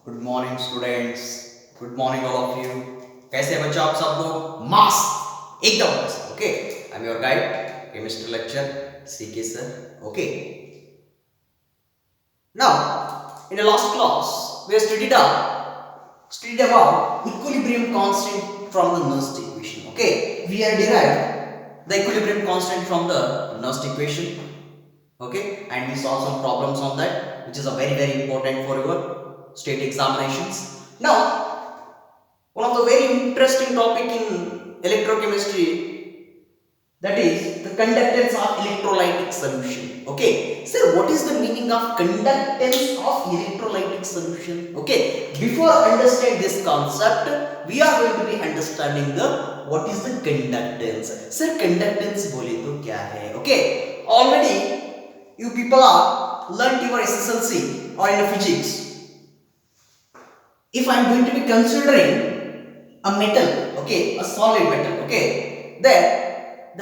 Good morning students, good morning all of you. कैसे बच्चों आप सब लोग? मस्त, एकदम मस्त। Okay, I am your guide, chemistry lecture CK sir. Okay, now in the last class we have studied about equilibrium constant from the Nernst equation. Okay, we have derived the equilibrium constant from the Nernst equation. Okay, and we solved some problems on that, which is a very important for your state examinations. Now, one of the very interesting topic in electrochemistry, that is the conductance of electrolytic solution. Okay, sir, what is the meaning of conductance of electrolytic solution? Okay, before understand this concept, we are going to be understanding the what is the conductance. Sir, conductance बोले तो क्या है? Okay, already you people are learnt your SSLC or in physics. If I am going to be considering a metal, okay, a solid metal, okay, then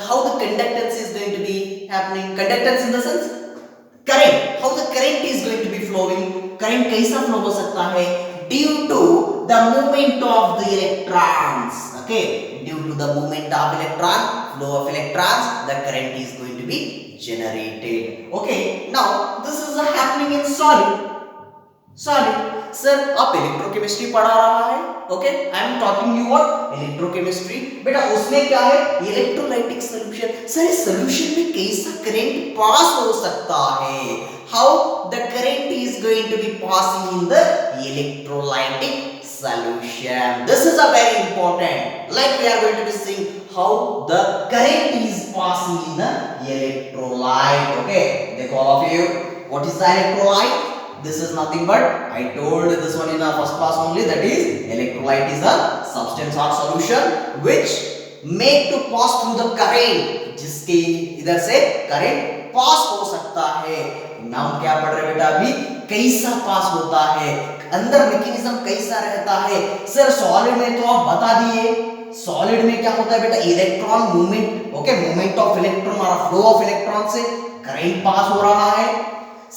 how the conductance is going to be happening? Conductance in the sense current. How the current is going to be flowing? Current कैसा flow हो सकता है? Due to the movement of the electrons. Okay, due to the movement of electron, flow of electrons, the current is going to be generated. Okay, now this is happening in solid. Sir आप electrochemistry पढ़ा रहा है? Okay, I am talking you what electrochemistry. बेटा उसमें क्या है? Electrolytic solution. Sir इस solution में कैसा करंट पास हो सकता है? How the current is going to be passing in the electrolytic solution. This is a very important, like we are going to be seeing how the current is passing in the electrolyte. Okay, देखो all of you, what is the electrolyte? This is nothing but I told this one in the first class only, that is electrolyte is a substance or solution which make to pass through the current, जिसके इधर से current पास हो सकता है। नाम क्या पढ़ रहे बेटा अभी? कैसा पास होता है, अंदर मैकेनिज्म कैसा रहता है। सर सॉलिड में तो आप बता दिए, सॉलिड में क्या होता है बेटा? Electron movement. Okay, movement of electron और फ्लो ऑफ इलेक्ट्रॉन से करंट पास हो रहा है।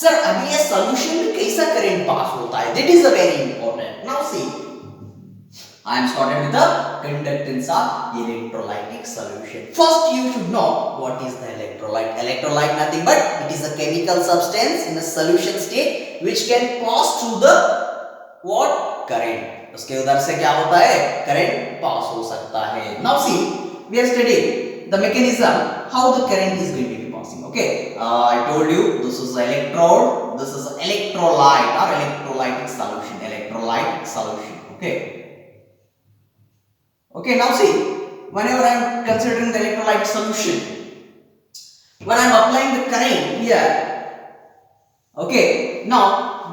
सर अभी ये सॉल्यूशन में कैसा करंट पास होता है? That is a very important. Now see, I am started with the conductance of electrolytic solution. First you should know what is the electrolyte. Electrolyte nothing but it is a chemical substance in a solution state which can pass through the what? Current. उसके उधर से क्या होता है? Current pass हो सकता है। Now see, we are studying the mechanism how the current is going to be passing. Okay, I told you this is electrode, this is electrolyte or electrolytic solution. Electrolyte solution. Okay. Okay, now see, whenever I am considering the electrolyte solution, when I am applying the current here, okay, now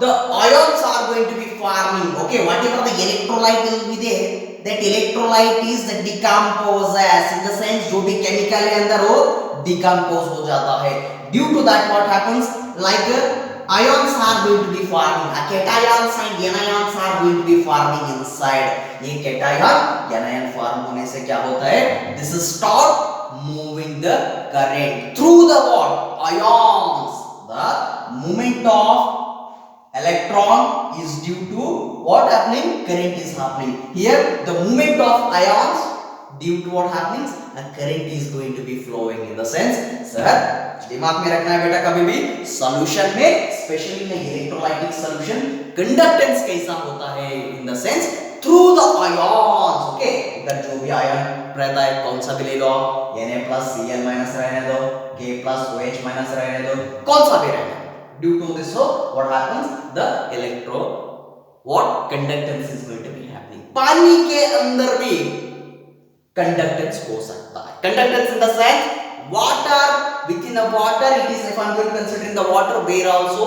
the ions are going to be forming. Okay, whatever the electrolyte will be there, that electrolyte is the decomposes, in the sense जो भी chemical है अंदर वो decompose हो जाता है। Due to that what happens, like ions are going to be forming, cations and anions are going to be forming inside. ये cation anion form होने से क्या होता है? This is start moving the current through the what? Ions. The movement of electron is due to what happening? Current is happening. Here the movement of ions due to what happens? A current is going to be flowing, in the sense, sir दिमाग में रखना है बेटा कभी भी solution में, specially in electrolytic solution, conductance कैसा होता है? इन the sense through the ions. Okay, इधर जो भी आयन रहता है कौन सा भी ले लो, Na+Cl- रहने दो, K+OH- रहने दो, कौन सा भी रहने दो। Due to this what happens? The electro what conductance is going to be happening. पानी के अंदर भी कंडक्टेंस हो सकता है। Conductance in the sense water, within the water it is, if I am going to considering the water, there also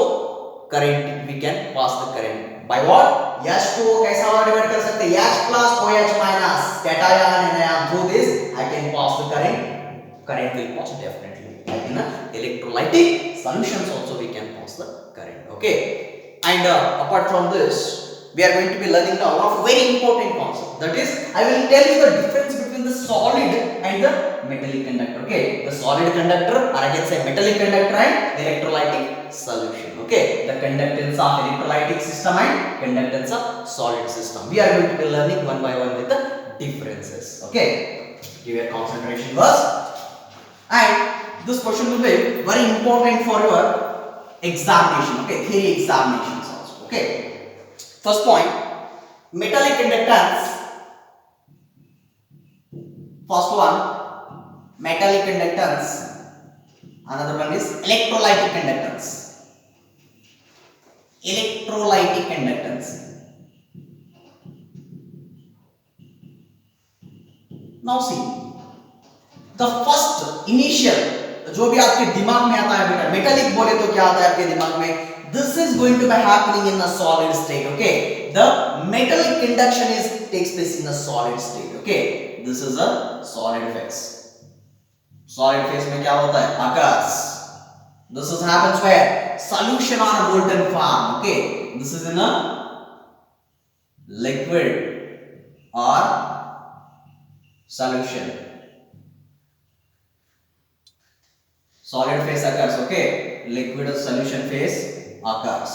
current, we can pass the current by what? H2O कैसा वाला divide कर सकते हैं? H+OH- cation and anion, through this I can pass the current will pass definitely, like in electrolytic solutions also we can pass the current. Okay, and apart from this we are going to be learning now one of very important concept, that is I will tell you the difference between the solid and the metallic conductor. Okay, the solid conductor, or I can say metallic conductor and electrolytic solution. Okay, the conductance of electrolytic system and conductance of solid system. We are going to be learning one by one with the differences. Okay, give your concentration first. And this question will be very important for your examination. Okay, theory examinations also. Okay, first point, metallic conductance. First one, metallic conductance. Another one is electrolytic conductance. Electrolytic conductance. Now see, the first initial जो भी आपके दिमाग में आता है बेटा, metallic बोले तो क्या आता है आपके दिमाग में? This is going to be happening in a solid state. Okay, the metallic conduction takes place in a solid state. Okay, this is a solid phase. Solid phase में क्या होता है? Occurs. This is happens where solution or molten form. Okay, this is in a liquid or solution. Solid phase occurs. Okay, liquid or solution phase occurs.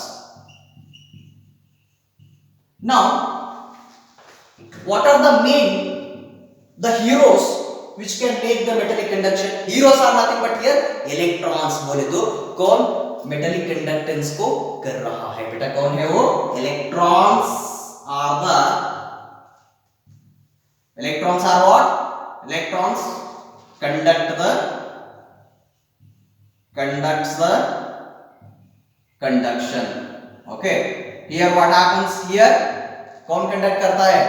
Now, what are the heroes which can make the metallic conduction? Heroes are nothing but here electrons. बोले तो कौन metallic conductance को कर रहा है बेटा? कौन है वो? Electrons are what? Electrons conducts the conduction. Okay, here what happens here? कौन conduct करता है?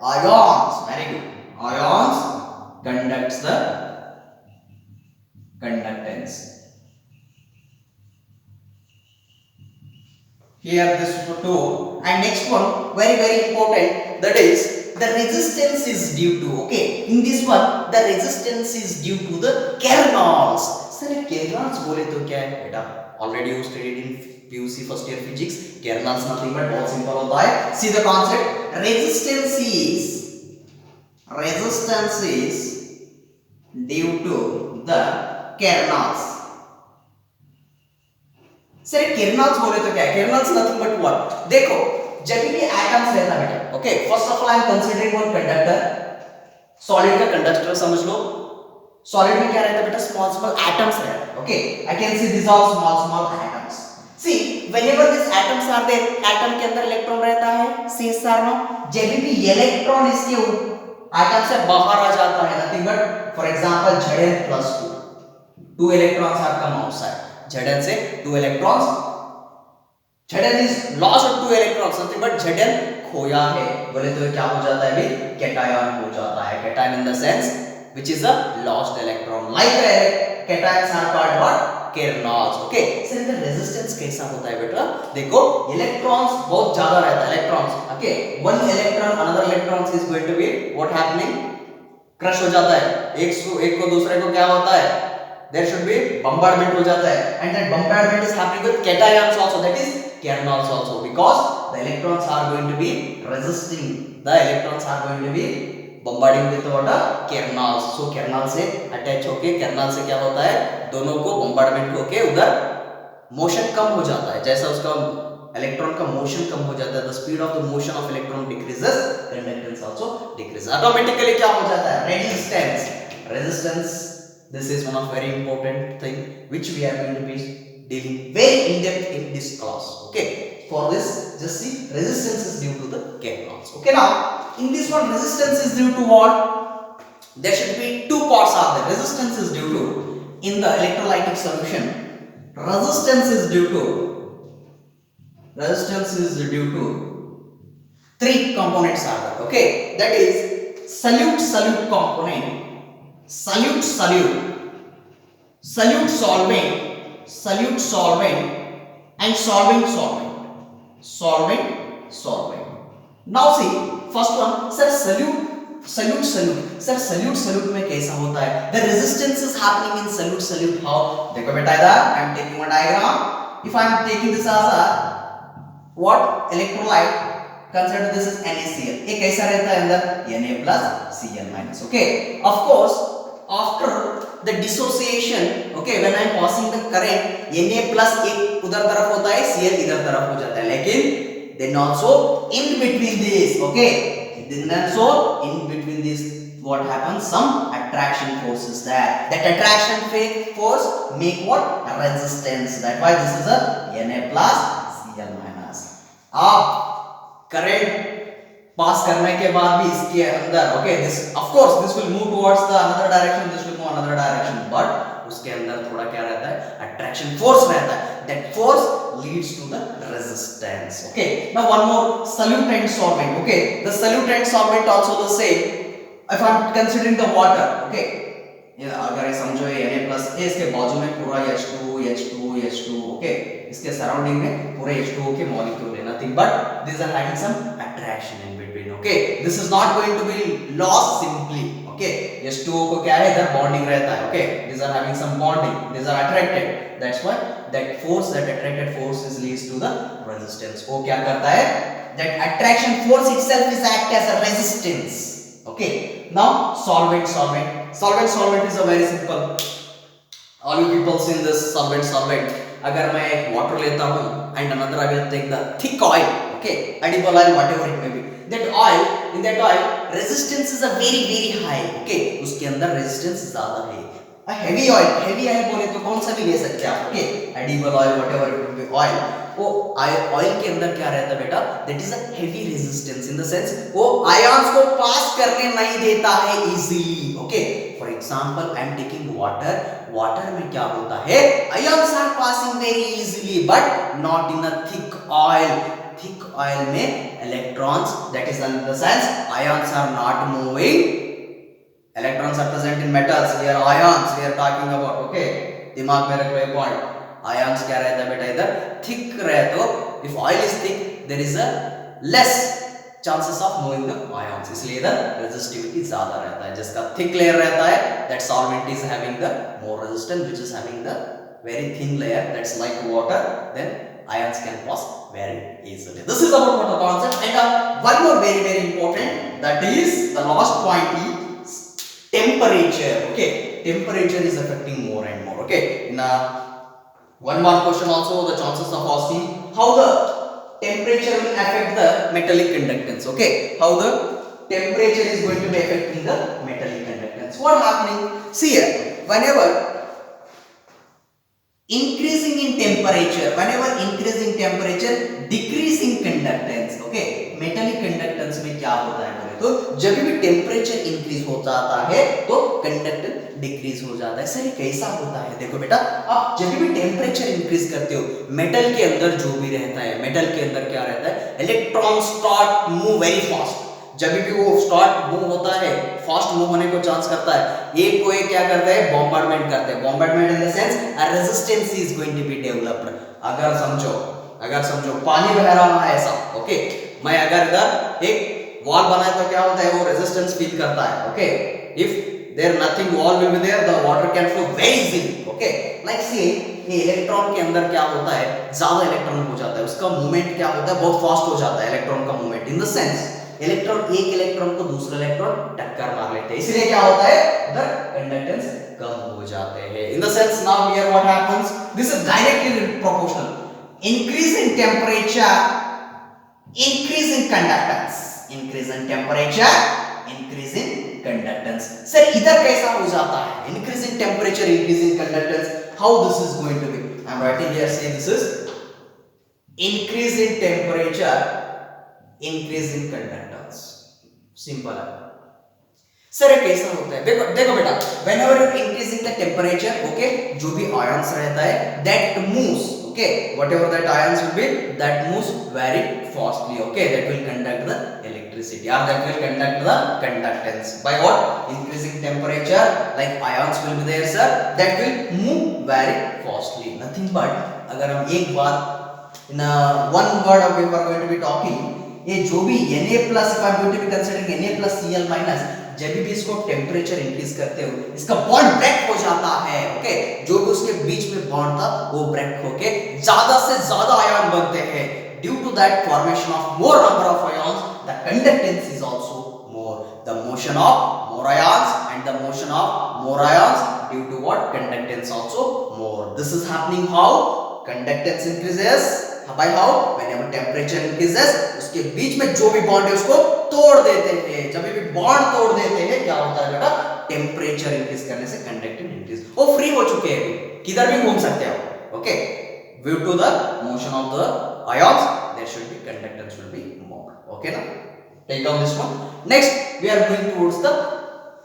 Ions. Very good. Ions conducts the conductance. Here this two, and next one very important, that is the resistance is due to. Okay, in this one the resistance is due to the kernels. Sir, kernels बोले तो क्या है बेटा? Already you studied in PUC first year physics. Kernels nothing but बहुत simple होता है. See the concept. Resistance is due to the kernels. Sir, kernels बोले तो क्या है? Kernels nothing but what? देखो, जब भी atoms रहता है बेटा. Okay, first of all I am considering one conductor. Solid का conductor समझ लो. Solid में क्या रहता है बेटा? Small atoms रहता है. Okay, I can see these are small atoms. See, whenever these atoms are there, atom के अंदर इलेक्ट्रॉन रहता है. See sir, no? जब भी इलेक्ट्रॉन इसके एटम से बाहर आ जाता है, nothing but for example Zn+2. 2 electrons are come outside. Zn से 2 electrons. Zn is lost of 2 electrons, nothing but Zn खोया है. बोले तो क्या हो जाता है अभी? Cation हो जाता है. Cation in the sense which is a lost electron. Like cations are called what? Kernels. Okay, sir इधर रेजिस्टेंस कैसा होता है बेटा? देखो, इलेक्ट्रॉन्स बहुत ज्यादा रहता है. Electrons, okay, one electron another electrons is going to be what happening? Crush हो जाता है. एक को दूसरे को क्या होता है? There should be bombardment हो जाता है. And that bombardment is happening with cations also. That is kernels also, because the electrons are going to be resisting. The electrons are going to be bombarding with what? Kernels. So kernel से attach होके kernel से क्या होता है? दोनों को bombardment होके उधर मोशन कम हो जाता है. जैसा उसका इलेक्ट्रॉन का मोशन कम हो जाता है, the speed of the motion of electron decreases, conductance also decreases. Automatically क्या हो जाता है? Resistance. This is one of very important thing which we are going to be dealing very in depth in this class. Okay. For this, just see, resistance is due to the kernels. Okay, now in this one, resistance is due to what? There should be two parts of the resistance is due to in the electrolytic solution. Resistance is due to three components are there. Okay, that is solute component, solute solvent, and solvent. Now see, first one, sir, solute. Sir, solute में कैसा होता है? The resistance is happening in solute. How? देखो बेटा इधर, I am taking one diagram. If I am taking this as a what electrolyte, consider this as NaCl. ये कैसा रहता है अंदर? Na plus Cl minus. Okay. Of course, after the dissociation, okay, when I am passing the current, Na plus एक उधर तरफ होता है, Cl इधर तरफ हो जाता है, लेकिन then also in between this, okay, then also in between this what happens, some attraction force is there. That attraction force make what, a resistance. That's why this is a Na plus Cl minus. आप current पास करने के बाद भी इसके अंदर, okay, this of course this will move towards the another direction, this will move another direction, but उसके अंदर थोड़ा क्या रहता है, अट्रैक्शन फोर्स रहता है. That force leads to the resistance. Okay, now one more, solute and solvent. Okay, the solute and solvent also the same. If I am considering the water, okay, ये अगर ये समझो ये Na प्लस, इसके बाजू में पूरा H2 H2 H2, ओके, इसके सराउंडिंग में पूरे H2O के मॉलिक्यूल है, nothing but these are having some attraction in between. Okay, this is not going to be lost simply. Okay, H2O को क्या है, इधर bonding रहता है. Okay, these are having some bonding, these are attracted. That's why that force, that attracted force is leads to the resistance. वो क्या करता है, that attraction force itself is act as a resistance. Okay, now solvent is a very simple. All you people in this solvent. अगर मैं एक water लेता हूँ and another I will take the thick oil, okay, edible oil, whatever it may be. That oil, in that oil, resistance is a very high, okay, उसके अंदर resistance ज़्यादा है. heavy oil बोले तो कौन सा भी ले सकते हैं आप, okay, edible oil, whatever it may be oil. वो ऑयल के अंदर क्या रहता है बेटा, that is a heavy resistance in the sense वो ions को पास करने नहीं देता है easily. Okay, for example, I am taking water में क्या होता है, ions are passing very easily but not in a thick oil में electrons, that is in the sense ions are not moving. Electrons are present in metals, here ions we are talking about. Okay, दिमाग में रखो ये point. Ions क्या रहता है बेटा, इधर थिक रहे तो if oil is thick there is a less chances of moving the ions, इसलिए इधर रेजिस्टिविटी ज्यादा रहता है. जिसका थिक लेयर रहता है, that solvent is having the more resistance, which is having the very thin layer, that's like water, then ions can pass very easily. This is about what the concept. And one more very important, that is the last point is temperature. Okay, temperature is affecting more and more. Okay, in one more question also, the chances of asking how the temperature will affect the metallic conductance. Okay, how the temperature is going to be affecting the metallic conductance. What happening? See here, whenever increasing in temperature, decreasing conductance. Okay, metallic conductance में क्या होता है बोले तो, जब भी temperature increase हो जाता है तो कंडक्टेंस डिक्रीज हो जाता है. सर ये कैसा होता है, देखो बेटा, आप जब भी टेम्परेचर इंक्रीज करते हो, मेटल के अंदर जो भी रहता है, मेटल के अंदर क्या रहता है, electron start move very fast. जब भी वो स्टार्ट मूव होता है, फास्ट मूव होने को चांस करता है, एक को एक क्या करता है, बॉम्बार्डमेंट करते हैं. Bombardment in the sense a resistance is going to be developed. अगर समझो पानी बह रहा है ऐसा, ओके, मैं अगर इधर एक वॉल बनाए तो क्या होता है, वो रेजिस्टेंस फील करता है. Okay, if there nothing wall will be there, the water can flow very easily. Okay, like see ये इलेक्ट्रॉन के अंदर क्या होता है, ज्यादा इलेक्ट्रॉन हो जाता है, उसका मूवमेंट क्या होता है, बहुत फास्ट हो जाता है इलेक्ट्रॉन का मूवमेंट. इन द सेंस एक इलेक्ट्रॉन को दूसरा इलेक्ट्रॉन टक्कर मार लेते हैं, इसलिए क्या होता है, उधर कंडक्टेंस कम हो जाते हैं. इन the sense now here what happens, this is directly proportional. Increase in temperature, increase in conductance, increase in temperature, increase in conductance. Sir इधर कैसा हो जाता है, increase in temperature, increase in conductance, how this is going to be? I am writing here, say this is increase in temperature, increase in conductance. Simple है. Sir ये कैसा होता है, देखो बेटा, whenever you are increasing the temperature, okay, जो भी ions रहता है, that moves, okay, whatever that ions will be, that moves very fastly. Okay, that will conduct the electricity, or that will conduct the conductance. By what? Increasing temperature, like ions will be there, sir, that will move very fastly. Nothing but अगर हम एक बात in one word of we are going to be talking, ये जो भी Na plus, if I am going to be considering Na plus Cl minus, जब भी इसको टेम्परेचर इंक्रीज करते हो, इसका बॉन्ड ब्रेक हो जाता है. ओके, जो भी उसके बीच में बॉन्ड था वो ब्रेक होके ज्यादा से ज्यादा आयन बनते हैं. Due to that formation of more number of ions, the conductance is also more. The motion of more ions and the motion of more ions, due to what? Conductance also more. This is happening how? Conductance increases by how? Whenever temperature increases, उसके बीच में जो भी bond है उसको तोड़ देते हैं. जब भी बॉन्ड तोड़ देते हैं क्या होता है बेटा? टेम्परेचर इंक्रीज करने से कंडक्टेंस इंक्रीज. वो फ्री हो चुके हैं, किधर भी घूम सकते हो. Okay, due to the motion of the ions, there should be conductance will be more. Okay na? Take down this one. Next, we are going towards the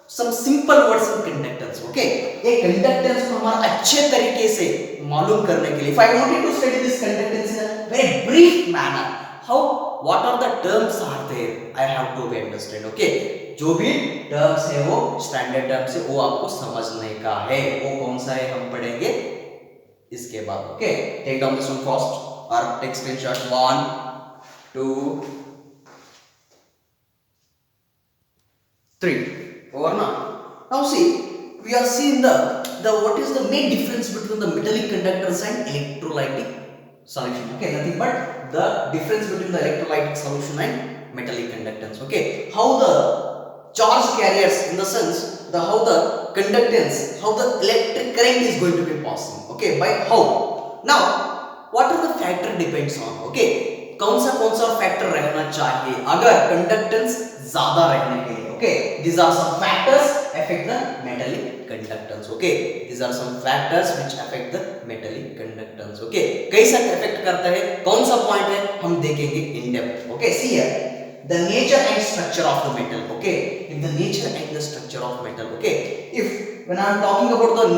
some simple words in conductance. Okay, ये conductance को हमारा अच्छे तरीके से मालूम करने के लिए, if I wanted to study this conductance in a very brief manner, how, what are the terms are there, I have to be understand. Okay, जो भी terms है वो standard terms है, वो आपको समझने का है. वो कौन सा है हम पढ़ेंगे इसके बाद. Okay, take down this one first or take screenshot. 1 2 3 over now. Now see, we are seeing the what is the main difference between the metallic conductors and electrolytic solution. Okay, nothing but the difference between the electrolytic solution and metallic conductance. Okay, how the charge carriers, in the sense the how the conductance, how the electric current is going to be passing. Okay, by how? Now what are the factor depends on? Okay, कौन सा factor रहना चाहिए अगर conductance ज्यादा रहने के लिए. Okay, these are some factors affect the metallic conductance. Okay, these are some factors which affect the metallic conductance. Okay, कैसा affect करता है, कौन सा पॉइंट है हम देखेंगे in depth. Okay, see here, the nature and structure of the metal. Okay, if the nature and the structure of metal. Okay, if when I am talking about the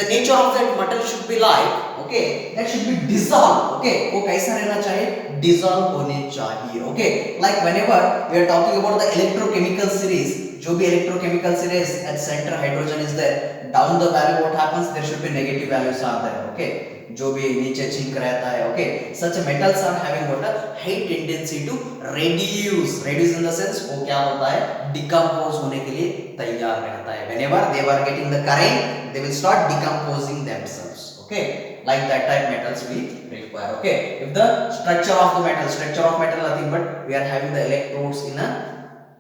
nature of that metal should be like, okay, that should be dissolved. Okay, वो कैसा रहना चाहिए? dissolve होने चाहिए. Okay, like whenever we are talking about the electrochemical series, जो भी electrochemical series at center hydrogen is there, down the value what happens, there should be negative values are there. Okay, जो भी नीचे chink रहता है. Okay, such metals are having what a high tendency to reduce in the sense वो क्या होता है, decompose होने के लिए तैयार रहता है. Whenever they were getting the current, they will start decomposing themselves. Okay, like that type metals we require. Okay, if the structure of metal nothing but we are having the electrodes in a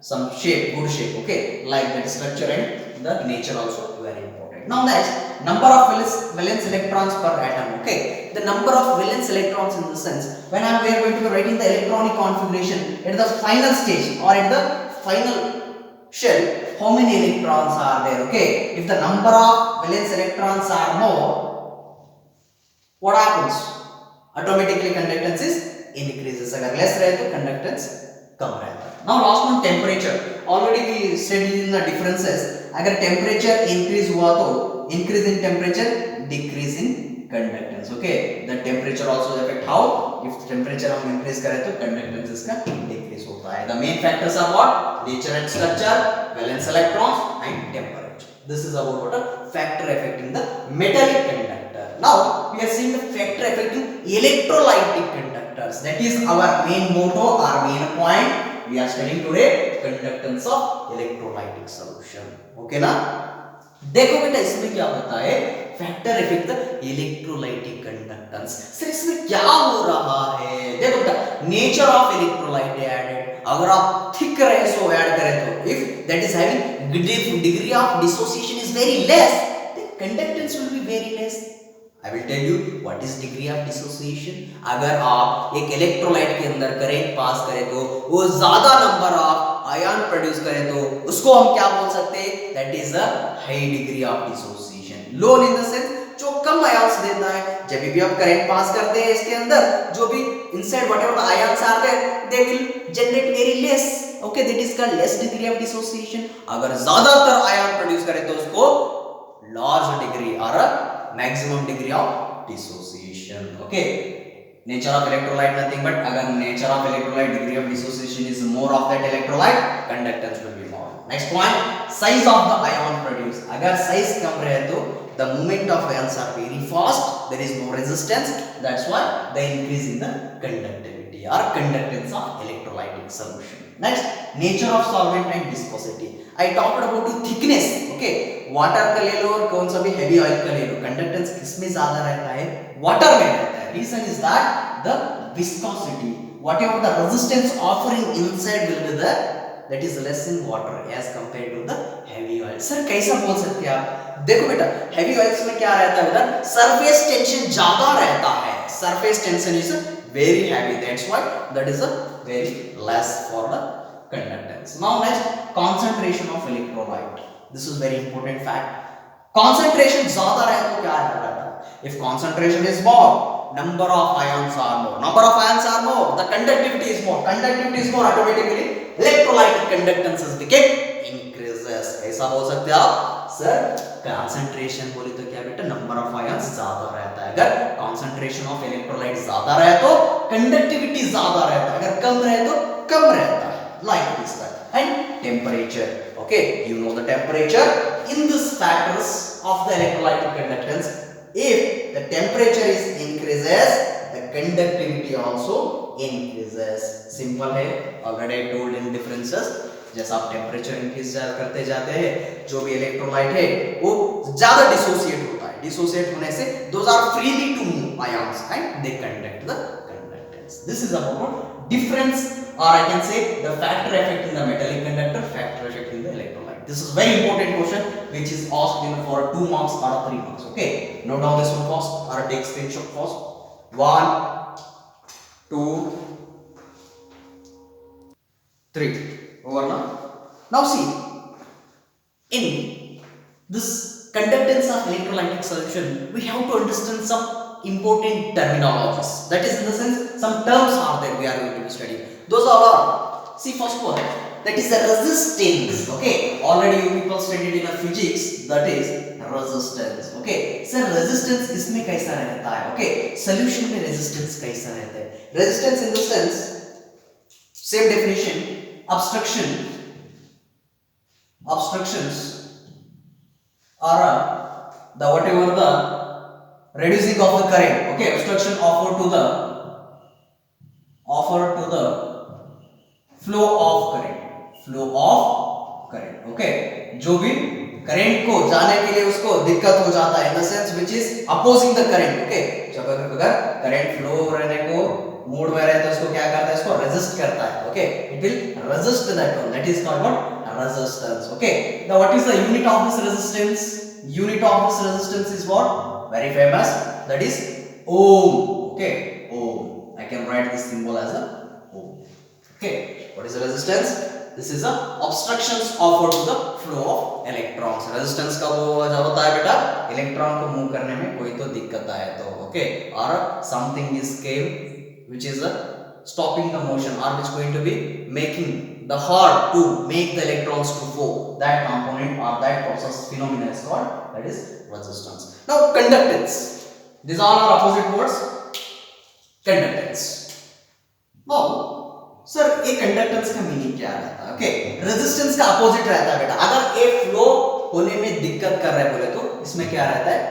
some shape, good shape. Okay, like that structure and the nature also very important. Now next, number of valence electrons per atom. Okay, the number of valence electrons in the sense when we are going to be writing the electronic configuration at the final stage or at the final shell, how many electrons are there? Okay, if the number of valence electrons are more, what happens? Automatically conductance is increases. अगर less रहे तो conductance कम रहता है. Now last one, temperature. Already we studied in the differences. अगर temperature increase हुआ तो increase in temperature, decrease in conductance. Okay, the temperature also affect how? If temperature हम increase करें तो conductance इसका decrease होता है. The main factors are what? Nature and structure, valence electrons and temperature. This is about what a factor affecting the metallic conductor. Now we are seeing the factor affecting electrolytic conductors. That is our main motto, our main point. We are studying today conductance of electrolytic solution. Okay ना? देखो बेटा इसमें क्या होता है, factor effect the electrolytic conductance. Sir इसमें क्या हो रहा है? देखो बेटा, नेचर ऑफ इलेक्ट्रोलाइट एडेड, अगर आप थिक रेसो ऐड करें तो if that is having degree of dissociation is very less, then conductance will be very less. I will tell you what is degree of dissociation. अगर आप एक electrolyte के अंदर current pass करें तो वो ज्यादा नंबर ऑफ आयन प्रोड्यूस करे तो उसको हम क्या बोल सकते हैं? That is a high degree of dissociation. Low in the sense जो कम आयंस देता है. जब भी आप करंट पास करते हैं इसके अंदर जो भी inside whatever the ions are there they will generate very less. Okay, that is called less degree of dissociation. अगर ज्यादातर आयन प्रोड्यूस करे तो उसको लार्ज डिग्री और maximum degree of dissociation. Okay, nature of electrolyte nothing but agar nature of electrolyte degree of dissociation is more of that electrolyte, conductance will be more. Next point, size of the ion produced. agar size kam rahe to the movement of ions are very fast, there is no resistance, that's why the increase in the conductivity or conductance of electrolytic solution. Next, nature of solvent and viscosity. I talked about the thickness. Okay, water का ले लो और कौन सा भी heavy oil का ले लो, conductance किसमें ज्यादा रहता है? वाटर में रहता है. Reason is that the viscosity, whatever the resistance offering inside will be the that is less in water as compared to the heavy oil. Sir कैसा बोल सकते हैं आप? देखो बेटा हेवी ऑयल्स में क्या रहता है उधर सरफेस टेंशन ज्यादा रहता है, surface tension is very heavy, that's why that is a very less for the conductance. Now next concentration of electrolyte, this is very important fact. Concentration ज्यादा रहे तो क्या रहता है, if concentration is more number of ions are more, number of ions are more the conductivity is more, conductivity is more automatically electrolyte conductance became increases. ऐसा बोल सकते हैं आप सर कंसंट्रेशन बोले तो क्या बेटा नंबर ऑफ आयंस ज्यादा रहता है, अगर कंसंट्रेशन ऑफ इलेक्ट्रोलाइट ज्यादा रहे तो कंडक्टिविटी ज्यादा रहता है, अगर कम रहे तो कम रहता है, like this that. And temperature, okay you know the temperature in this factors of the electrolyte conductance, if the temperature is increases the conductivity also increases. Simple है, already I told in differences. जैसा आप temperature increase करते जाते हैं जो भी electrolyte है वो ज्यादा डिसोसिएट होता है, डिसोसिएट होने से those are freely to move ions and they conduct the conductance. This is about difference or I can say the factor effect in the metallic conductor, factor effect in the electrolyte. This is very important question which is asked in for 2 marks or 3 marks. Okay, note down this one first or take screenshot first. 1 2 3 over now. Now see, in this conductance of electrolytic solution we have to understand some important terminologies, that is in the sense some terms are there we are going to be studying. Those are all, see first one that is the resistance. Okay, already you people studied in a physics, that is resistance. Okay sir resistance इसमें कैसा रहता है, okay solution में resistance कैसा रहता है, resistance in the sense same definition, obstructions are the whatever the reducing of the current. Okay, obstruction offer to the flow of current. Okay, जो भी करंट को जाने के लिए उसको दिक्कत हो जाता है, इन the sense which is opposing the current. Okay, जब अगर करंट फ्लो रहने को मूड में रहे तो उसको क्या करता है, इसको रेजिस्ट करता है. Okay, it will resist that one, that is called what, resistance. Okay, now what is the unit of this resistance, unit of this resistance is what, very famous, that is ohm. Okay, ohm, I can write this symbol as a ohm. Okay, what is the resistance, this is a obstructions offered to the flow of electrons. resistance का वो वजह होता है बेटा electron को move करने में कोई तो दिक्कत आए तो. okay, or something is came which is a stopping the motion or which going to be making the hard to make the electrons to flow, that component or that process phenomena is called, that is resistance. Now conductance, these all are opposite words, conductance. Now sir ये conductance का meaning क्या रहता है. Okay, resistance का opposite रहता है बेटा, अगर ये फ्लो होने में दिक्कत कर रहा है बोले तो इसमें क्या रहता है,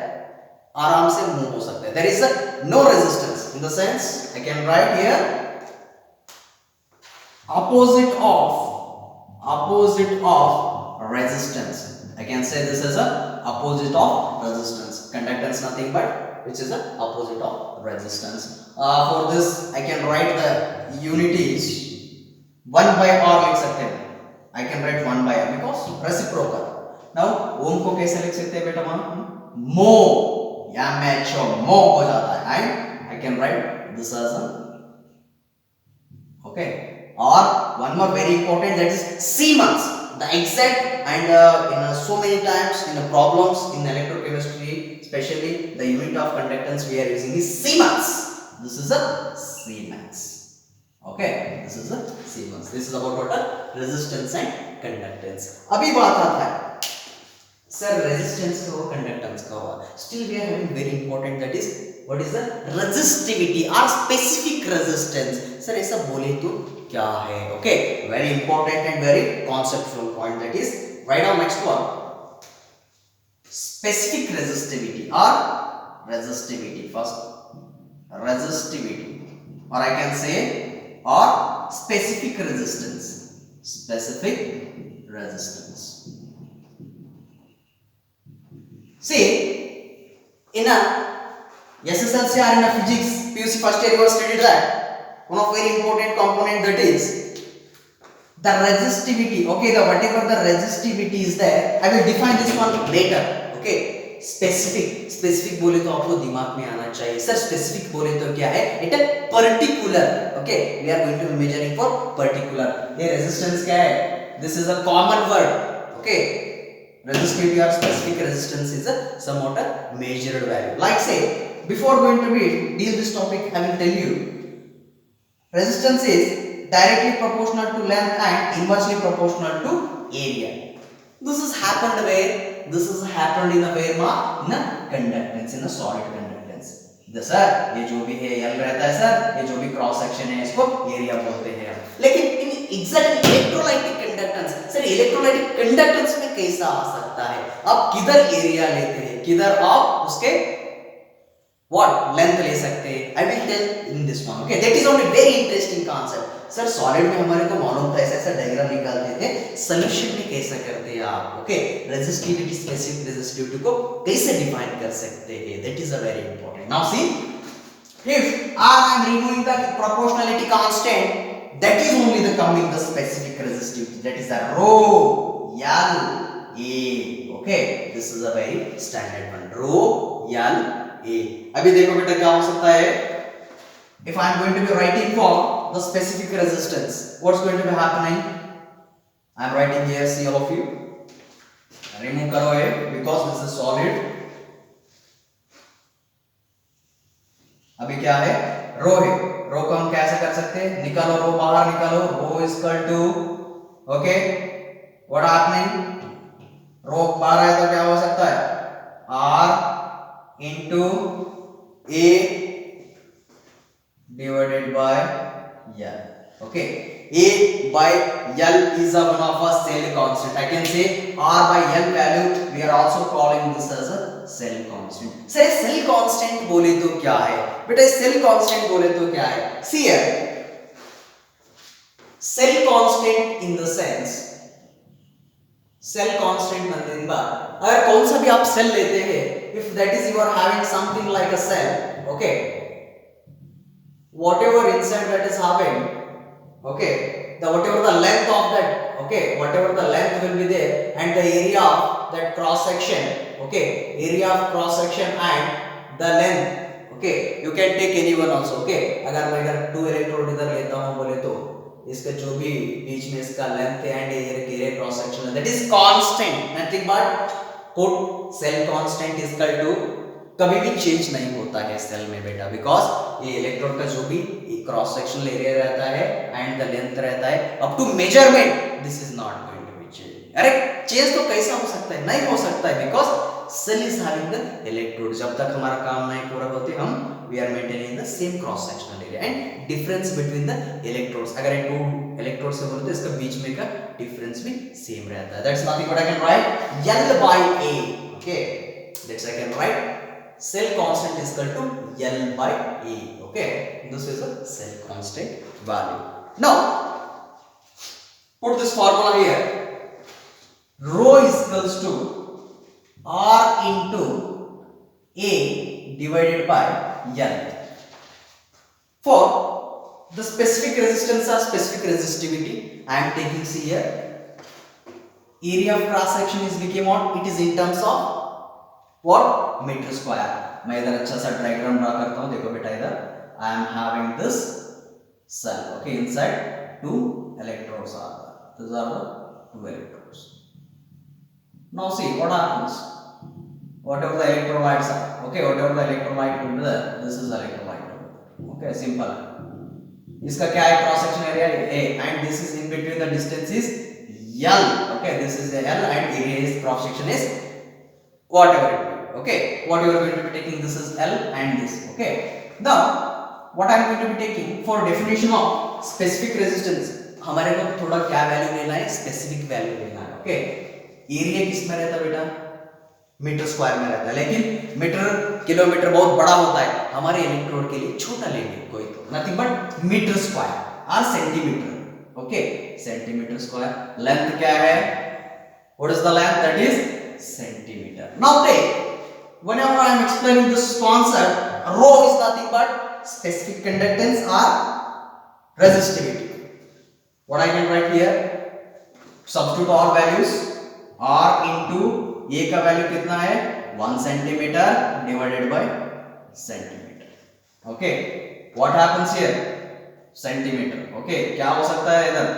आराम से मूव हो सकता है. There is no resistance in the sense I can write here opposite of resistance. I can say this is a opposite of resistance. Conductance nothing but which is a opposite of resistance. For this I can write the unit is 1 by r लिख सकते हैं. I can write 1 by r because reciprocal. Now ओम को कैसे लिख सकते हैं बेटा, वहां मो या मैचो मो हो जाता है and I can write this as a, okay, or one more very important, that is Siemens. The exact and in so many times in the problems in electrochemistry especially the unit of conductance we are using is Siemens. This is a Siemens. Okay, this is a Siemens. This is about what, resistance and conductance. अभी बात आता है sir resistance का और conductance का हुआ, still we are having very important, that is what is the resistivity और specific resistance. Sir ऐसा बोले तो क्या है. Okay, very important and very conceptual point, that is write down next one, specific resistivity और resistivity. First resistivity और I can say और specific resistance, specific resistance. See, in a SSLC or in a physics PUC first year you have studied that one of very important component, that is the resistivity. Okay, the whatever the resistivity is there, I will define this one later. Okay. Specific बोले तो आपको दिमाग में आना चाहिए sir, specific बोले तो क्या है, it a particular, okay, we are going to be measuring for particular. ये रेजिस्टेंस क्या है, this is a common word, okay. Resistivity or specific resistance is a somewhat a measured value. Like say, before going to deal this topic, I will tell you, resistance is directly proportional to length and inversely proportional to area. This has happened where? This has happened in a where ma? In a conductance, in a solid conductance. The sir, ये जो भी है L रहता है sir, ये जो भी cross section है इसको एरिया बोलते हैं। लेकिन in exact electrolytic conductance, sir electrolytic conductance में कैसा आ सकता है? आप किधर एरिया लेते हैं, किधर आप उसके what length ले सकते हैं? I will tell in this one, okay? That is only very interesting concept. Sir solid में हमारे को मालूम था ऐसा डायग्राम निकालते थे, सॉल्यूशन में कैसा करते हैं आप, ओके? रेजिस्टिविटी, स्पेसिफिक रेजिस्टिविटी को कैसे डिफाइन कर सकते हैं, that is a very important. Now see, if I am removing the proportionality constant, that is only the coming the specific resistivity, that is the rho L A, okay? This is a very standard one, rho L A। अभी देखो बेटा क्या हो सकता है, if I am going to be writing for the specific resistance, what's going to be happening? I am writing here, see all of you, remove करो ये because this is solid। अभी क्या है, रो है, रो को हम कैसे कर सकते हैं, निकालो रो बाहर निकालो, rho is equal to, okay, what happening, rho बाहर है तो क्या हो सकता है, R into A divided by L, okay? A by L is a one of a cell constant. I can say R by L value, we are also calling this as a cell constant. Sir cell constant बोले तो क्या है बेटा, cell constant बोले तो क्या है, see here, cell constant in the sense, cell constant nothing but, अगर कौन सा भी आप सेल लेते हैं, if that is you are having something like a cell, okay, whatever inside that is having, okay, the whatever the length of that, okay, whatever the length will be there and the area of that cross section, okay, area of cross section and the length, okay, you can take anyone also, okay, अगर मैं इधर 2 electrode इधर लेता हूं बोले तो इसका जो भी बीच में इसका length and area cross section है, that is constant, nothing but put cell constant is equal to, कभी भी चेंज नहीं होता है सेल में बेटा, बिकॉज ये इलेक्ट्रोड का जो भी क्रॉस सेक्शनल एरिया रहता है एंड द लेंथ रहता है up to measurement, this is not going to be change. अरे चेंज तो कैसा हो सकता है, नहीं हो सकता है, because cell is having the electrode, जब तक हमारा काम नहीं पूरा होते हम we are maintaining the same cross sectional area and difference between the electrodes, अगर ये 2 इलेक्ट्रोड से बोले तो इसका बीच में का डिफरेंस भी सेम रहता है, that's nothing but I can right L by A, okay, that's I can write cell constant is equal to L by A, okay, this is a cell constant value. Now put this formula here, rho is equals to R into A divided by L. For the specific resistance or specific resistivity, I am taking see here, area of cross section is became what, it is in terms of what, metre square. मैं इधर अच्छा सा diagram draw करता हूं, देखो बेटा इधर I am having this cell, okay, inside 2 electrodes are there, these are the 2 electrodes. Now see what happens, whatever the electrolytes are, okay, whatever the electrolyte will be there, this is electrolyte, okay, simple। इसका क्या है, cross section area A and this is in between the distance is L, okay, this is the L and area is cross section is whatever it be, okay, what you are going to be taking, this is L and this, okay। Now what I am going to be taking for definition of specific resistance, हमारे को थोड़ा क्या value लेना है, specific value लेना है, okay. Area किस में रहता है बेटा, मीटर स्क्वायर में रहता है, लेकिन मीटर किलोमीटर बहुत बड़ा होता है, हमारे इलेक्ट्रोड के लिए छोटा लेंगे कोई तो, नथिंग बट मीटर स्क्वायर और centimetre, okay, centimetre square. Length क्या है, what is the length, that is centimeter. Now take, whenever I am explaining this concept, rho is nothing but specific conductance or resistivity. What I can write here, substitute all values, R into A का value कितना है 1 centimeter divided by centimeter. Okay, what happens here? Centimeter. Okay, क्या हो सकता है इधर?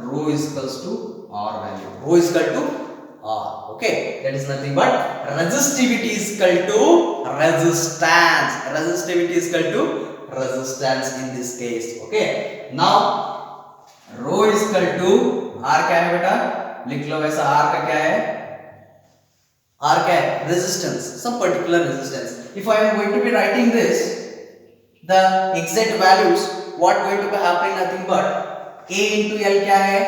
Rho is equals to R value. Rho is equal to R. Okay, that is nothing but resistivity is equal to resistance. Resistivity is equal to resistance in this case. Okay, now rho is equal to R क्या है बेटा? लिख लो वैसा R का क्या है? R क्या है? Resistance, some particular resistance. If I am going to be writing this, the exact values, what going to be happening? Nothing but A into L क्या है?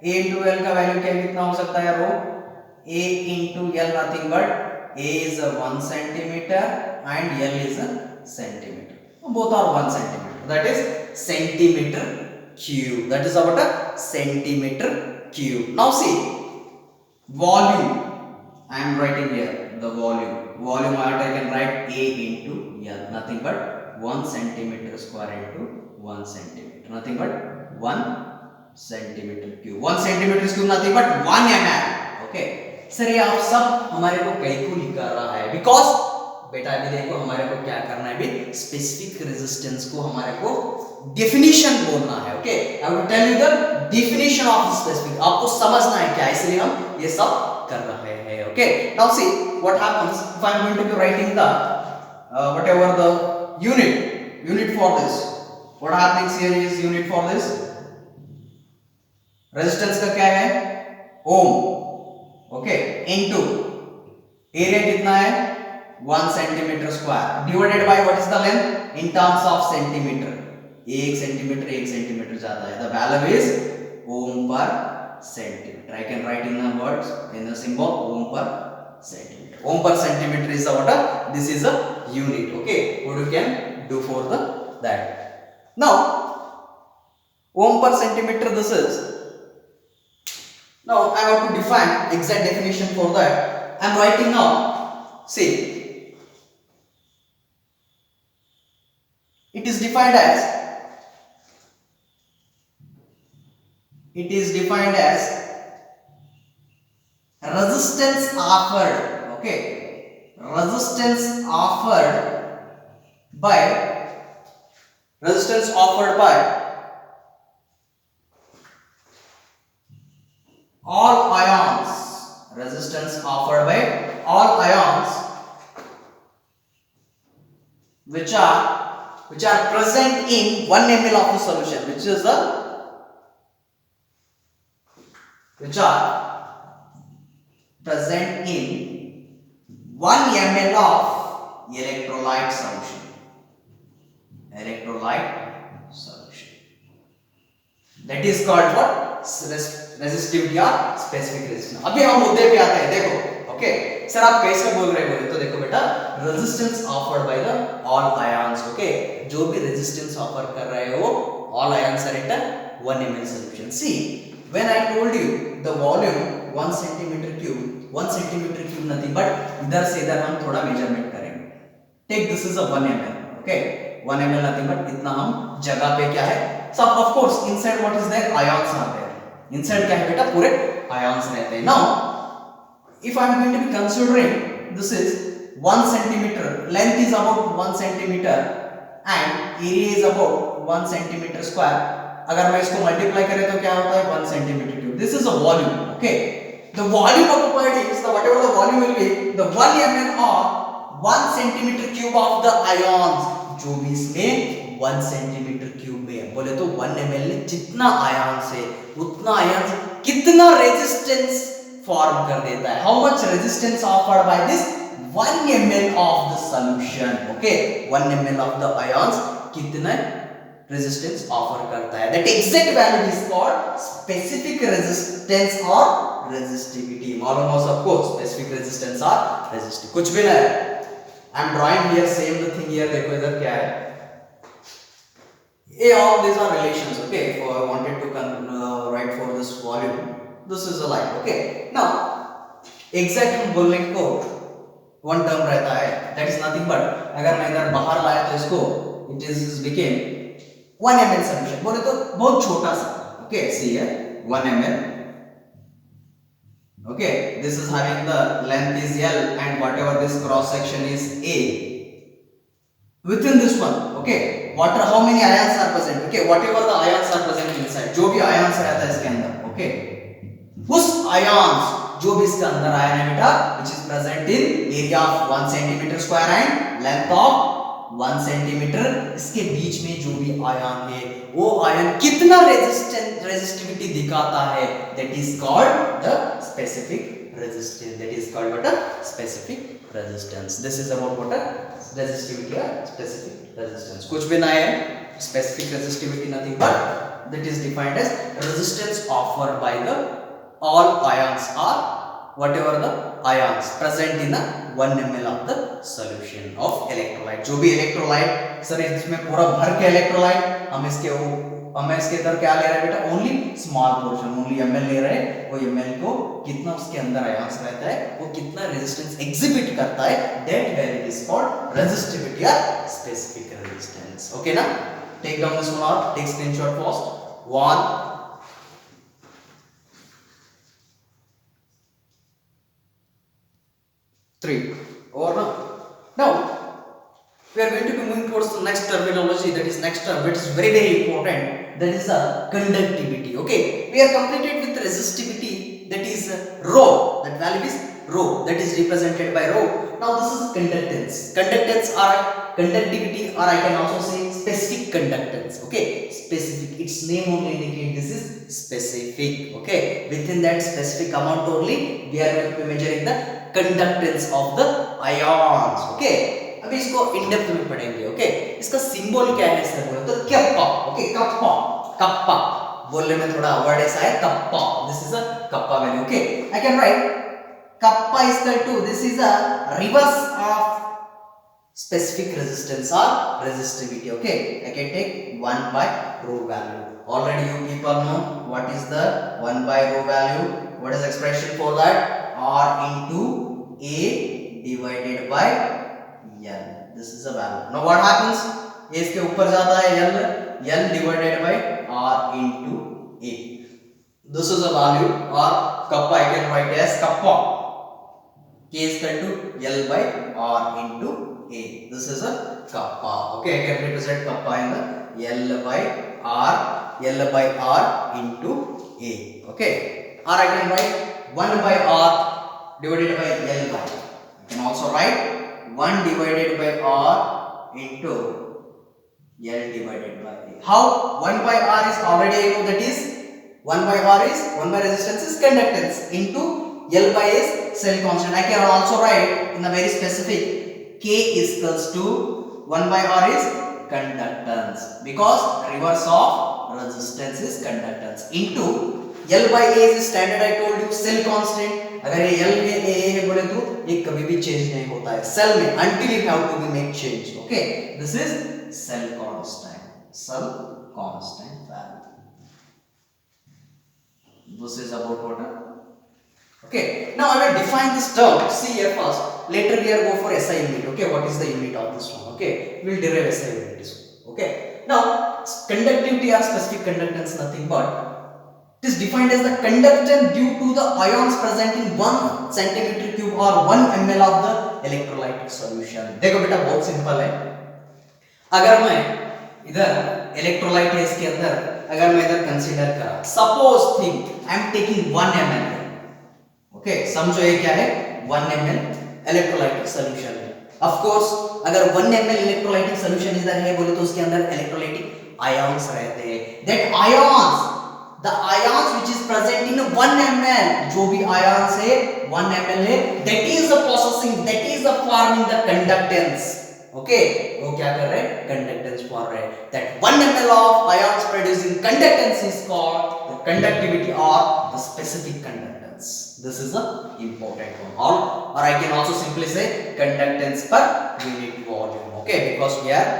A into L का वैल्यू क्या कितना हो सकता है? रो A into L nothing but A is a 1 centimeter and L is a centimeter. Both are 1 centimeter. That is centimeter cube. That is about a centimeter cube. Now see volume. I am writing here the volume. Volume I can write A into L. Nothing but 1 centimeter square into 1 centimeter. Nothing but 1 centimeter cube. 1 centimeter cube nothing but 1 mm. Okay. Sir ये आप सब हमारे को calculate कर रहा है because बेटा अभी देखो हमारे को क्या करना है अभी स्पेसिफिक रेजिस्टेंस को हमारे को डेफिनेशन बोलना है. Okay, I will tell you the definition of specific. आपको समझना है क्या, इसलिए हम ये सब कर रहे हैं. Okay, now see what happens if I am going to be writing the whatever the unit for this. What happening here is unit for this. Resistance का क्या है? ओम. ओके, इनटू एरिया कितना है? 1 centimetre square divided by what is the length in terms of centimetre. 1 centimetre जाता है. The value is ohm per centimetre. I can write in the words in the symbol ohm per centimetre. Ohm per centimetre is the what, this is a unit. Okay, what you can do for the that. Now ohm per centimeter, this is, now I have to define exact definition for that. I am writing now, see, it is defined as resistance offered. Okay, resistance offered by all ions. Resistance offered by all ions which are present in 1 ml of the solution, which are present in 1 ml of electrolyte solution. That is called what? Resistivity or specific resistance. अभी हम मुद्दे पे आते हैं. देखो, okay sir आप कैसे बोल रहे बोले तो देखो बेटा, resistance offered by the all ions. Okay, जो भी रेजिस्टेंस ऑफर कर रहे हो all ions are at 1 ml solution. See, when I told you the volume 1 centimeter cube nothing but इधर से इधर हम थोड़ा मेजरमेंट करेंगे. Take this is a 1 ml. Okay, 1 ml nothing but इतना हम जगह पे क्या है, सब of course inside what is there, ions are there. Inside क्या है बेटा, पूरे आयंस रहते हैं. Now if I am going to be considering this is 1 centimeter, length is about 1 centimeter and area is about 1 centimeter square. अगर मैं इसको multiply करें तो क्या होता है 1 centimeter cube. This is a volume. Okay, the volume occupied is the whatever the volume will be the 1 ml और 1 centimeter cube of the ions. जो भी इसमें 1 centimeter क्यूब में बोले तो 1 ml में जितना आयंस है उतना आयंस कितना रेजिस्टेंस फॉर्म कर देता है. How much resistance offered by this 1 ml of the solution. Okay, 1 ml of the ions कितना रेजिस्टेंस ऑफर करता है. That exact value is called specific resistance और रेजिस्टिविटी. मालूम हो सबको स्पेसिफिक रेजिस्टेंस और रेजिस्टिविटी कुछ भी नहीं है. I am drawing here same the thing here. देखो इधर क्या है, all these are relations. Okay, if I wanted to write for this volume, this is a line. Okay, now exact हम बोलने को one term रहता है, that is nothing but अगर मैं इधर बाहर लाया तो इसको it is became 1 ml solution. बोले तो बहुत छोटा सा. Okay, see here 1 ml Okay, this is having the length is L and whatever this cross section is A. Within this one, okay, water how many ions are present? Okay, whatever the ions are present inside, जो भी ions रहता है इसके अंदर, okay, उस ions जो भी इसके अंदर आया है बेटा, which is present in area of 1 centimeter square and length of 1 centimeter, इसके बीच में जो भी आयन है वो आयन कितना रेजिस्टिविटी दिखाता है, that is called the specific resistance. That is called what? A specific resistance. This is about what? A resistivity or specific resistance. कुछ भी ना है, specific resistivity nothing but that is defined as resistance offered by the all ions or whatever the ions present in a 1 ml of the solution of electrolyte. जो भी electrolyte sir इसमें पूरा भर के electrolyte हम इसके इधर क्या ले रहे हैं बेटा, only small portion, only ml ले रहे हैं, वो ml को कितना उसके अंदर आयंस रहता है, वो कितना रेजिस्टेंस एग्जिबिट करता है, that value is called resistivity या स्पेसिफिक रेजिस्टेंस. ओके ना, टेक डाउन दिस वन और take screenshot first. 1 3 or no. Now we are going to be moving towards the next terminology, that is next term, which is very important, that is the conductivity. Okay, we are completed with resistivity, that is rho, that value is rho, that is represented by rho. Now this is conductance. Conductance or conductivity, or I can also say specific conductance. Okay, specific, its name only indicate this is specific. Okay, within that specific amount only we are going to be measuring the conductance of the ions. Okay, अभी इसको in depth में पढ़ेंगे. Okay, इसका symbol क्या है sir बोले तो kappa. Okay, kappa, kappa बोलने में थोड़ा वर्ड ऐसा है kappa. This is a kappa value. Okay, I can right kappa is equal to, this is a reverse of specific resistance or resistivity. Okay, I can take 1 by rho value. Already you people know what is the 1 by rho value. What is the expression for that? R into A divided by L. This is the value. Now what happens? A इसके ऊपर जाता है L divided by R into A. This is the value or kappa. I can write as kappa. K is equal to L by R into A. This is a kappa. Okay, I can represent kappa in the L by R into A. Okay, or I can write 1 by R divided by L by. I can also write 1 divided by R into L divided by A. How? 1 by R is already I know, that is 1 by R is 1 by resistance is conductance into L by is cell constant. I can also write in a very specific, K is equals to 1 by R is conductance, because reverse of resistance is conductance, into L by A is standard. I told you cell constant. अगर ये L में A है बोले तो ये कभी भी change नहीं होता है सेल में, until it have to be make change. Okay, this is cell constant value. This is about what? Okay, now I will define this term. See here first. Later we are go for SI unit. Okay, what is the unit of this one? Okay, we will derive SI unit. Okay, now conductivity or specific conductance nothing but it is defined as the conductance due to the ions present in 1 centimeter cube or 1 ml of the electrolytic solution. देखो बेटा बहुत simple है. अगर मैं इधर electrolyte है इसके अंदर, अगर मैं इधर कंसीडर करा, suppose think I am taking 1 ml. Okay, समझो ये क्या है 1 ml इलेक्ट्रोलाइटिक सॉल्यूशन है. ऑफ कोर्स अगर 1 ml इलेक्ट्रोलाइटिक सॉल्यूशन इधर है बोले तो उसके अंदर इलेक्ट्रोलाइटिक आयंस रहते हैं. That ions, the ions which is present in 1 ml, जो भी आयंस है 1 ml है, that is the processing, that is the forming the conductance. Okay, वो क्या कर रहे हैं कंडक्टेंस फॉर रहे हैं. That 1 ml of ions producing conductance is called the conductivity और the specific conductance. This is the important one. Or I can also simply say conductance per unit volume. Okay, because we are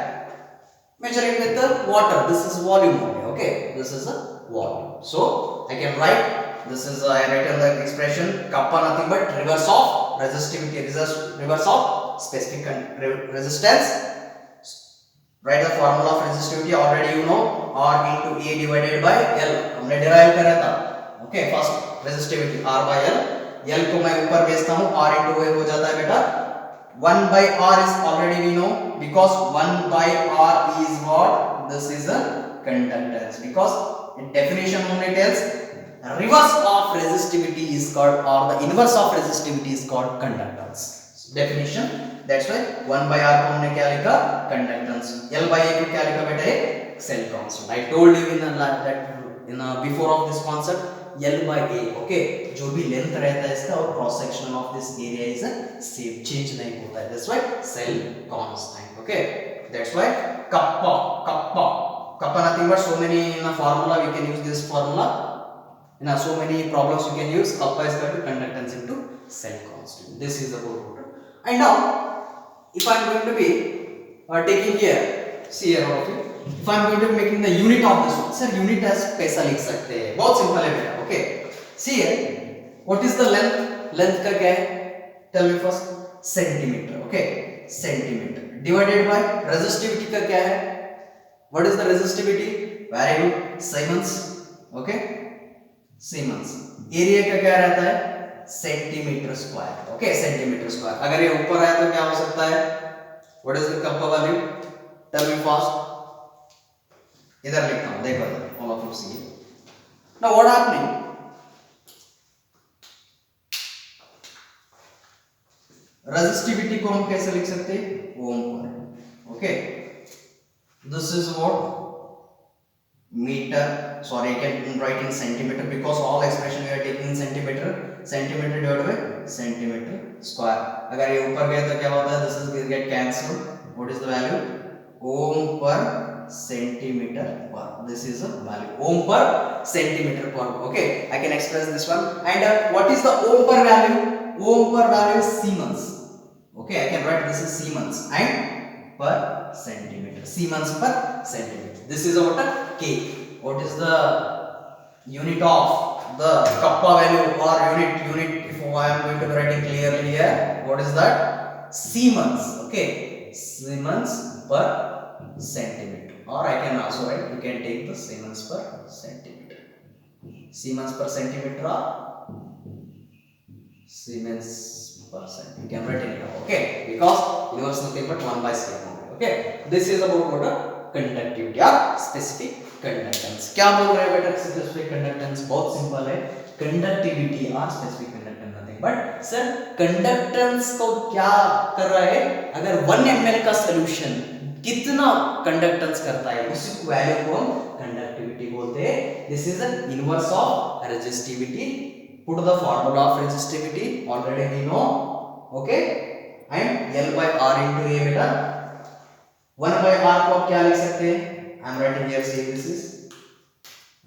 measuring with the water. This is volume only. Okay, this is a volume. So I can write, this is I written the expression kappa nothing but reverse of resistivity, reverse of specific resistance. Write the formula of resistivity already you know, R into A divided by L. हमने derive करा था. Okay, first resistivity R by L L को मैं ऊपर भेजता हूँ, R into O हो जाता है बेटा 1 by R is already we know because 1 by R is what? This is a conductance because in definition only tells reverse of resistivity is called or the inverse of resistivity is called conductance. Definition, that's why 1 by R को हमने क्या लिखा? Conductance. L by A को क्या लिखा बेटा? Cell constant. I told you in before of this concept L by A, okay, जो भी लेंथ रहता है इसका और cross section of this area is same, change नहीं होता है, that's why cell constant, okay, that's why kappa kappa kappa nothing but so many in a formula we can use this formula in so many problems you can use kappa is equal to conductance into cell constant. This is about water. And now if I am going to be taking here, see here all of you, if I am going to be making the unit of this one, sir unit as पैसा लिख सकते हैं, बहुत simple है बेटा, okay, see here what is the length का क्या है, tell me first, centimeter, okay, centimeter divided by resistivity का क्या है, what is the resistivity, very good, Siemens, okay, Siemens, area का क्या रहता है, centimetre square, okay, centimetre square, अगर ये ऊपर आया तो क्या हो सकता है, what is the kappa value, tell me fast, इधर लिखता हूं, देखो इधर, all of you see it. Now what happening, resistivity को हम कैसे लिख सकते हैं, ओम पर, okay, this is what meter, sorry I can write in centimeter because all expression we are taking in centimeter, centimeter divided by centimeter square, अगर ये ऊपर गया तो क्या होता है, this is get cancelled, what is the value, ohm per centimeter per, this is a value, ohm per centimeter per, okay, I can express this one. And what is the ohm per value, ohm per value is Siemens, okay, I can write this is Siemens and per centimeter, Siemens per centimeter. This is what K. What is the unit of the kappa value or unit if I am going to be writing clearly here, what is that, Siemens, okay, Siemens per centimeter, or I can also write, you can take the Siemens per centimeter, Siemens per centimeter or Siemens per centimeter, you can write it here, okay, because universe nothing but 1 by square, okay. This is about what a conductivity या specific conductance, क्या बोल रहे हैं बेटा, specific conductance बहुत simple है, conductivity और specific conductance nothing but sir conductance को क्या कर रहा है, अगर 1 ml का सॉल्यूशन कितना कंडक्टेंस करता है उसी को वैल्यू को हम कंडक्टिविटी बोलते हैं. This is the inverse of resistivity, put the formula of resistivity already we know, okay, and L by R into A बेटा 1 by R को आप क्या लिख सकते हैं, I am writing here, see this is,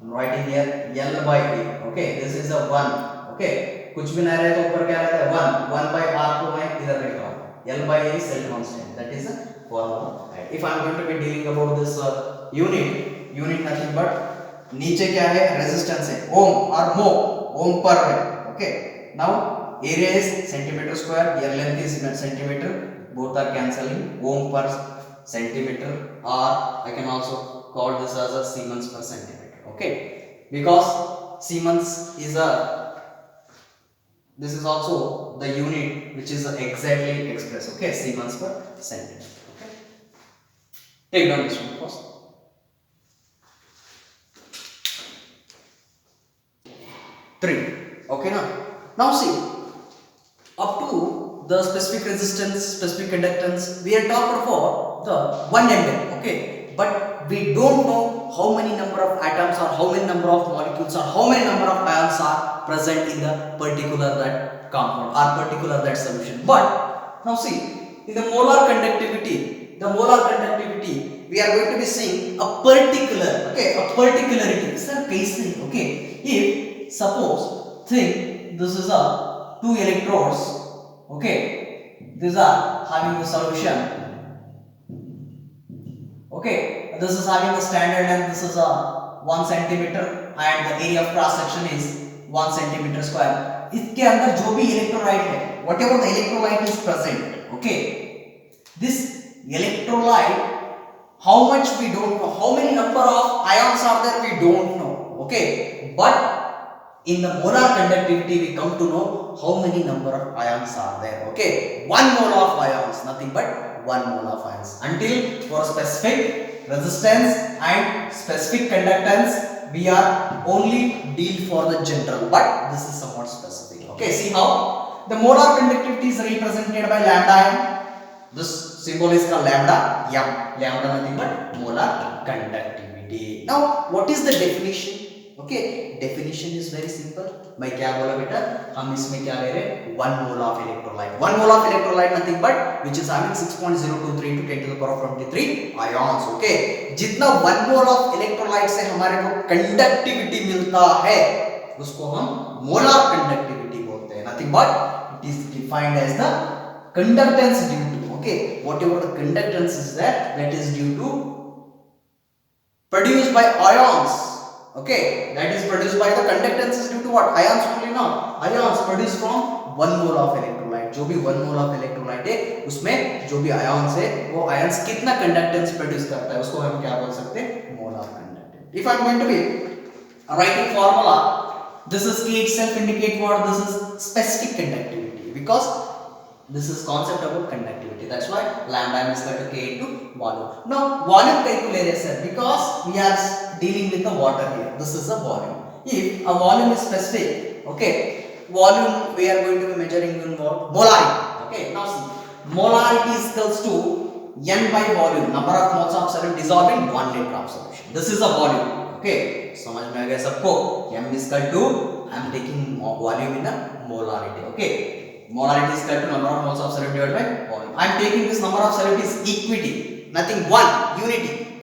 I am writing here L by A, okay, this is a 1, okay, कुछ भी नहीं रहे तो ऊपर क्या रहता है 1 by R को मैं इधर लिखता हूँ, L by A is cell constant, that is a formula. If I am going to be dealing about this unit nothing but नीचे क्या है, रेजिस्टेंस है, ओम और मो, ओम पर है, okay. Now area is centimeter square, here length is centimeter, both are cancelling, ohm per centimeter, or I can also call this as a Siemens per centimeter, okay, because Siemens is this is also the unit which is exactly expressed, okay, Siemens per centimeter, okay. Take down this one first. 3, okay, now see up to the specific resistance, specific conductance, we are talking about the 1 ml, okay, but we don't know how many number of atoms or how many number of molecules or how many number of ions are present in the particular that compound or particular that solution. But now see, in the molar conductivity we are going to be seeing a particular, okay, a particularity, sir, case, okay, if suppose think this is a 2 electrodes, okay, these are having the solution, okay, this is having the standard length, this is a 1 centimeter and the area of cross section is 1 centimeter square. इसके अंदर जो भी electrolyte है, whatever the electrolyte is present, okay, this electrolyte, how much we don't know, how many number of ions are there we don't know, okay, but in the molar conductivity we come to know how many number of ions are there. Okay, 1 mole of ions, nothing but 1 mole of ions. Until for specific resistance and specific conductance we are only deal for the general, but this is somewhat specific. Okay, see how the molar conductivity is represented by lambda m. This symbol is called lambda m. Lambda nothing but molar conductivity. Now what is the definition? Okay, definition is very simple. मैं क्या बोला बेटा, हम इसमें क्या ले रहे हैं, 1 mole of electrolyte. 1 mole of electrolyte nothing but which is having 6.023 into 10 to the power of 23 ions. Okay, जितना 1 mole of electrolyte से हमारे को कंडक्टिविटी मिलता है उसको हम molar conductivity बोलते हैं. Nothing but it is defined as the conductance due to, okay, whatever the conductance is there, that is due to produced by ions. Okay, that is produced by the conductance is due to what? Ions only. Now ions produced from 1 mole of electrolyte. जो भी 1 mole of electrolyte है उसमें जो भी ions है वो ions कितना conductance produce करता है उसको हम क्या बोल सकते हैं, molar conductivity. If I am going to be writing formula, this is K itself indicate what? This is specific conductivity, because this is concept about conductivity. That's why lambda m is equal to K into volume. Now volume calculate sir, because we are dealing with the water here. This is a volume. If a volume is specific, okay, volume we are going to be measuring in what? Molarity. Okay, now see, molarity is equals to n by volume, number of moles of solute dissolved in 1 liter of solution. This is a volume. Okay, समझ में आ गया सबको? m is equal to, I am taking volume in a molarity. Okay, molarity is equal to number of moles of solute divided by volume. I am taking this number of solute is equity, nothing, one unity.